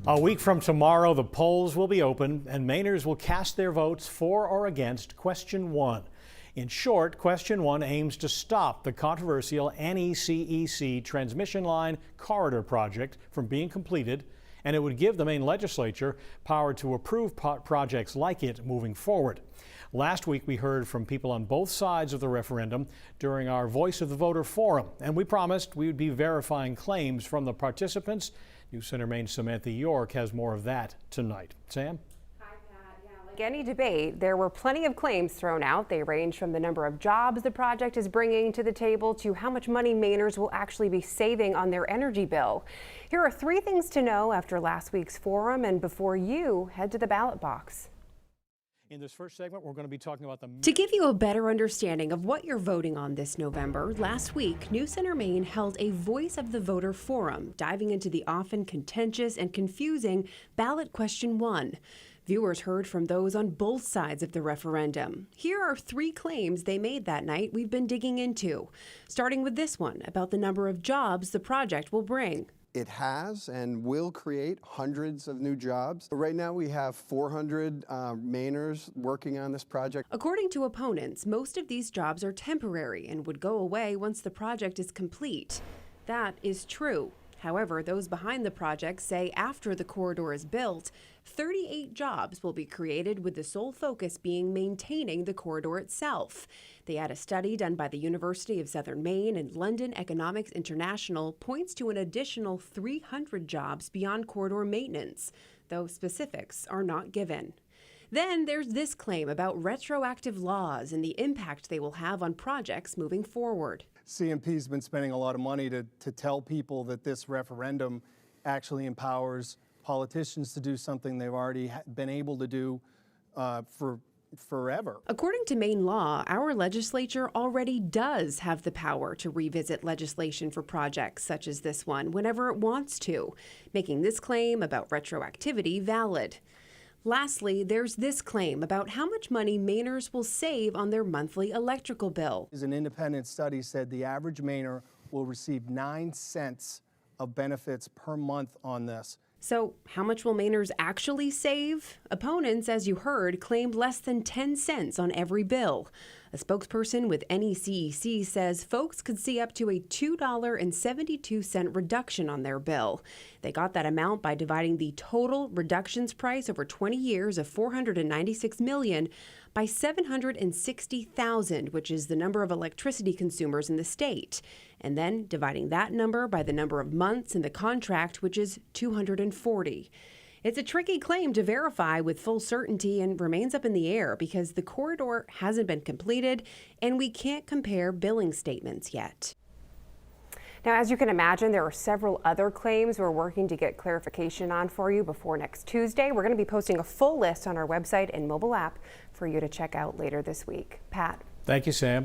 A week from tomorrow, the polls will be open and Mainers will cast their votes for or against Question 1. In short, Question 1 aims to stop the controversial NECEC transmission line corridor project from being completed, and it would give the Maine legislature power to approve projects like it moving forward. Last week, we heard from people on both sides of the referendum during our Voice of the Voter forum, and we promised we would be verifying claims from the participants. News Center Maine's Samantha York has more of that tonight. Sam? Hi, Pat. Yeah, like any debate, there were plenty of claims thrown out. They range from the number of jobs the project is bringing to the table to how much money Mainers will actually be saving on their energy bill. Here are 3 things to know after last week's forum and before you head to the ballot box. In this first segment, we're going to be talking about To give you a better understanding of what you're voting on this November, last week, News Center Maine held a Voice of the Voter forum, diving into the often contentious and confusing ballot Question 1. Viewers heard from those on both sides of the referendum. Here are 3 claims they made that night we've been digging into, starting with this one about the number of jobs the project will bring. It has and will create hundreds of new jobs. Right now we have 400 Mainers working on this project. According to opponents, most of these jobs are temporary and would go away once the project is complete. That is true. However, those behind the project say after the corridor is built, 38 jobs will be created with the sole focus being maintaining the corridor itself. They add a study done by the University of Southern Maine and London Economics International points to an additional 300 jobs beyond corridor maintenance, though specifics are not given. Then there's this claim about retroactive laws and the impact they will have on projects moving forward. CMP's been spending a lot of money to tell people that this referendum actually empowers politicians to do something they've already been able to do for forever. According to Maine law, our legislature already does have the power to revisit legislation for projects such as this one whenever it wants to, making this claim about retroactivity valid. Lastly, there's this claim about how much money Mainers will save on their monthly electrical bill. An independent study said the average Mainer will receive 9 cents of benefits per month on this. So how much will Mainers actually save? Opponents, as you heard, claimed less than 10 cents on every bill. A spokesperson with NECEC says folks could see up to a $2.72 reduction on their bill. They got that amount by dividing the total reductions price over 20 years of $496 million by 760,000, which is the number of electricity consumers in the state, and then dividing that number by the number of months in the contract, which is 240. It's a tricky claim to verify with full certainty and remains up in the air because the corridor hasn't been completed and we can't compare billing statements yet. Now, as you can imagine, there are several other claims we're working to get clarification on for you before next Tuesday. We're going to be posting a full list on our website and mobile app for you to check out later this week. Pat. Thank you, Sam.